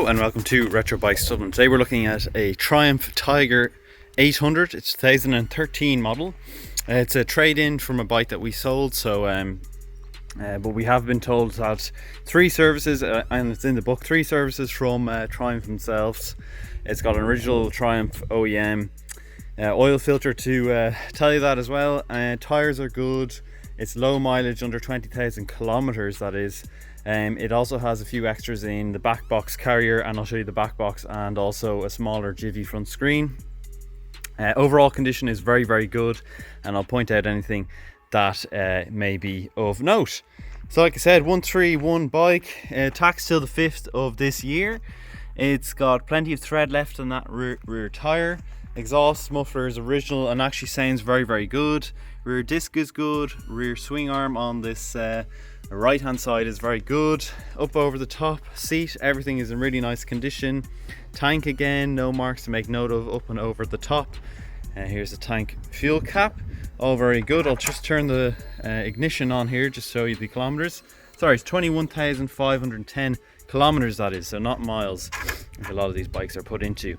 and welcome to Retro Bikes Dublin. Today we're looking at a Triumph Tiger 800. It's 2013 model. It's a trade-in from a bike that we sold, so but we have been told that 3 services, and it's in the book, 3 services from Triumph themselves. It's got an original Triumph OEM oil filter to tell you that as well. Tires are good. It's low mileage, under 20,000 kilometers, that is. It also has a few extras in the back box carrier, and I'll show you the back box, and also a smaller Jivvy front screen. Overall condition is very, very good, and I'll point out anything that may be of note. So like I said, 131 bike, taxed till the 5th of this year. It's got plenty of tread left on that rear tire. Exhaust muffler is original and actually sounds very, very good. Rear disc is good. Rear swing arm on this right hand side is very good. Up over the top seat, everything is in really nice condition. Tank again, no marks to make note of up and over the top. Here's the tank fuel cap, all very good. I'll just turn the ignition on here just to show you the kilometers. Sorry, it's 21,510 kilometers, that is, so not miles, which a lot of these bikes are put into.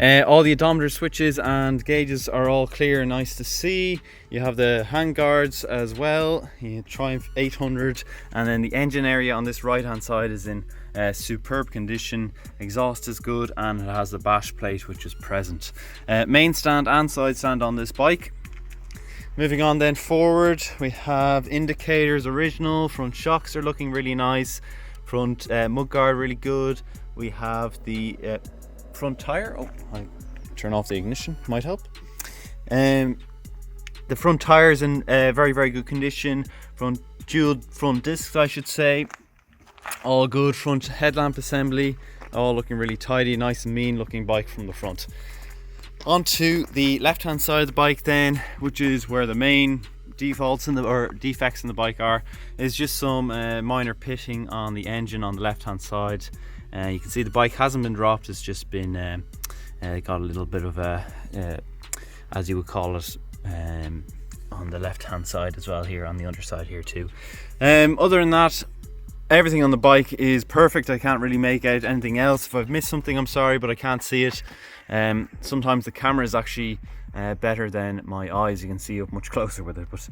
All the odometer switches and gauges are all clear and nice to see. You have the hand guards as well. You Triumph 800, and then the engine area on this right hand side is in superb condition. Exhaust is good, and it has the bash plate which is present. Main stand and side stand on this bike. Moving on then forward, we have indicators original. Front shocks are looking really nice. Front mudguard really good. We have the front tire. Oh, I turn off the ignition, might help. The front tire is in very, very good condition. Dual front discs, I should say, all good. Front headlamp assembly, all looking really tidy, nice and mean looking bike from the front. Onto the left hand side of the bike then, which is where the main defects in the bike are, is just some minor pitting on the engine on the left hand side. You can see the bike hasn't been dropped, it's just been got a little bit of a as you would call it, on the left hand side as well, here on the underside here too. Other than that, everything on the bike is perfect. I can't really make out anything else. If I've missed something, I'm sorry, but I can't see it. Sometimes the camera is actually better than my eyes. You can see up much closer with it, but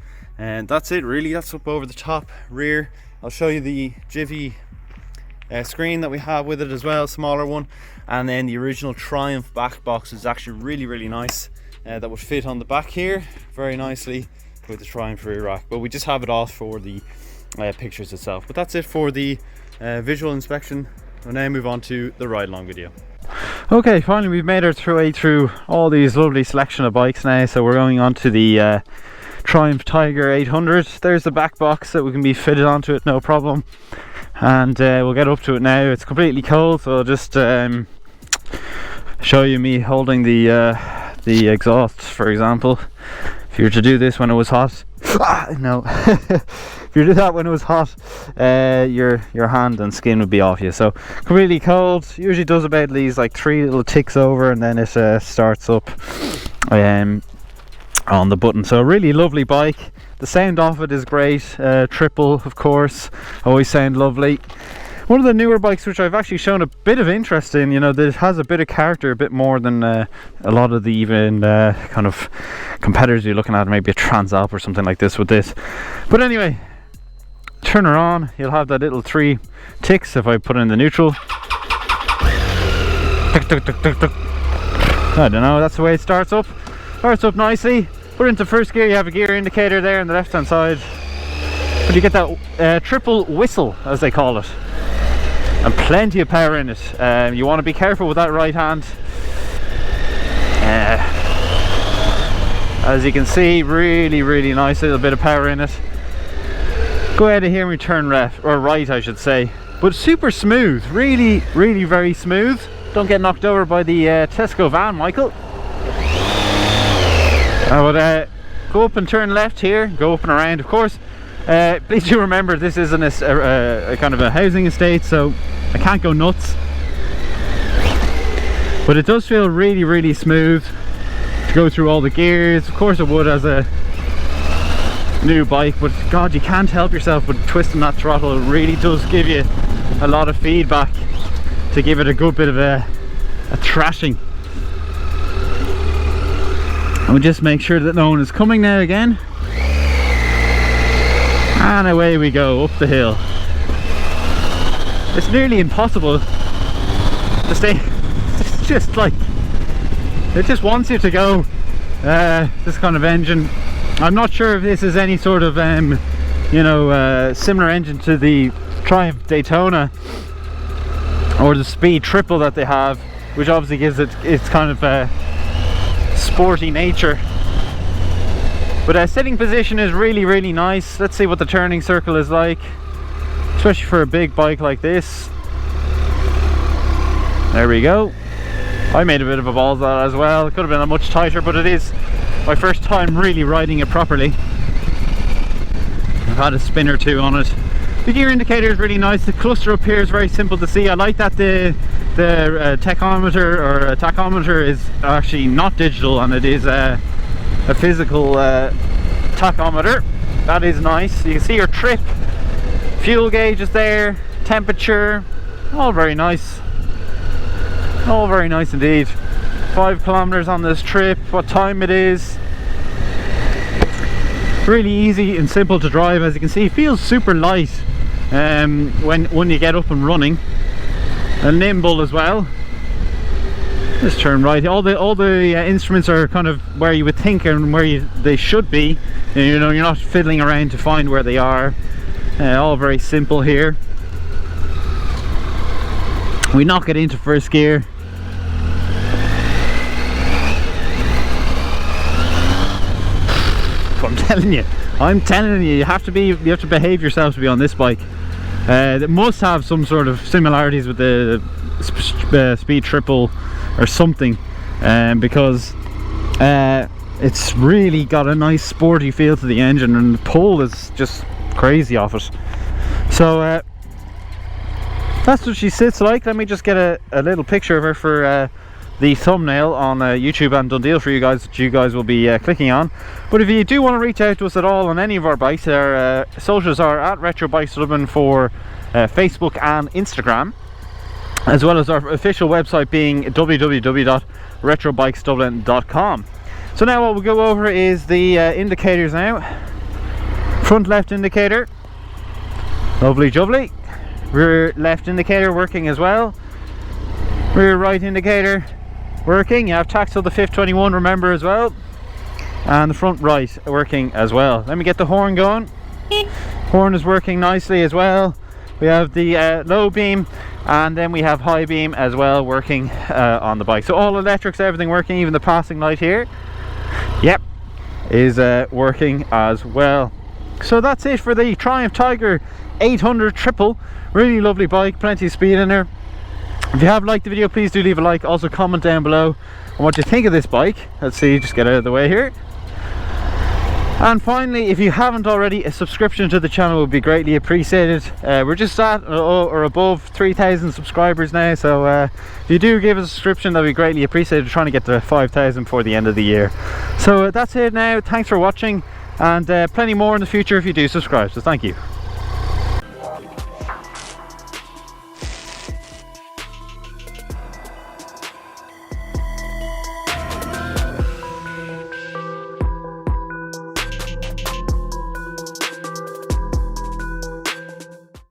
that's it really. That's up over the top. Rear, I'll show you the Jivvy screen that we have with it as well, smaller one, and then the original Triumph back box is actually really, really nice. That would fit on the back here very nicely with the Triumph rear rack, but we just have it off for the pictures itself. But that's it for the visual inspection. We'll now move on to the ride along video. Okay, finally we've made our way through all these lovely selection of bikes now, so we're going on to the Triumph Tiger 800. There's the back box that we can be fitted onto it, no problem. And we'll get up to it now. It's completely cold, so I'll just show you me holding the exhaust, for example. If you were to do this when it was hot, no. If you did that when it was hot, your hand and skin would be off you. So completely cold. Usually does about these like 3 little ticks over, and then it starts up on the button. So really lovely bike. The sound off it is great. Triple, of course, always sound lovely. One of the newer bikes which I've actually shown a bit of interest in, you know, that has a bit of character, a bit more than a lot of the even kind of competitors you're looking at, maybe a Trans Alp or something like this with this. But anyway, turn her on, you'll have that little 3 ticks if I put it in the neutral. I don't know, that's the way it starts up. Starts up nicely. Put it into first gear, you have a gear indicator there on the left hand side. But you get that triple whistle, as they call it. And plenty of power in it. You want to be careful with that right hand. As you can see, really, really nice little bit of power in it. Go ahead and hear me turn left, or right I should say. But super smooth, really, really very smooth. Don't get knocked over by the Tesco van, Michael. I would go up and turn left here, go up and around. Of course, please do remember this isn't a kind of a housing estate, so I can't go nuts. But it does feel really, really smooth to go through all the gears. Of course it would as a new bike, but God, you can't help yourself with twisting that throttle. It really does give you a lot of feedback. to give it a good bit of a thrashing. And we'll just make sure that no one is coming now again. And away we go up the hill. It's nearly impossible to stay. It's just like, it just wants you to go. This kind of engine, I'm not sure if this is any sort of you know, similar engine to the Triumph Daytona or the Speed Triple that they have, which obviously gives it its kind of sporty nature. But sitting position is really nice. Let's see what the turning circle is like, especially for a big bike like this. There we go. I made a bit of a balls out as well. It could have been a much tighter, but it is my first time really riding it properly. I've had a spin or two on it. The gear indicator is really nice. The cluster up here is very simple to see. I like that the tachometer or tachometer is actually not digital, and it is a physical tachometer. That is nice. You can see your trip, fuel gauge is there, temperature, all very nice. All very nice indeed. 5 kilometers on this trip, what time it is. Really easy and simple to drive. As you can see, it feels super light when you get up and running, and nimble as well. Just turn right. All the instruments are kind of where you would think and where they should be. You know, you're not fiddling around to find where they are. All very simple here. We knock it into first gear. I'm telling you, you have to behave yourself to be on this bike. It must have some sort of similarities with the Speed Triple or something, because it's really got a nice sporty feel to the engine, and the pull is just crazy off it. So that's what she sits like. Let me just get a little picture of her for the thumbnail on YouTube and Dundee for you guys, that you guys will be clicking on. But if you do want to reach out to us at all on any of our bikes, our socials are at Retro Bikes Dublin for Facebook and Instagram, as well as our official website being www.retrobikesdublin.com. So now what we'll go over is the indicators now. Front left indicator, lovely jubbly. Rear left indicator working as well. Rear right indicator working. You have tactile the 521, remember, as well, and the front right working as well. Let me get the horn going. Horn is working nicely as well. We have the low beam, and then we have high beam as well working on the bike. So all electrics, everything working, even the passing light here, yep, is working as well. So that's it for the Triumph Tiger 800 Triple. Really lovely bike, plenty of speed in there. If you have liked the video, please do leave a like. Also comment down below on what you think of this bike. Let's see, just get out of the way here. And finally, if you haven't already, a subscription to the channel would be greatly appreciated. We're just at or above 3,000 subscribers now, so if you do give us a subscription, that'd be greatly appreciated. We're trying to get to 5,000 before the end of the year. So that's it now. Thanks for watching, and plenty more in the future if you do subscribe, so thank you.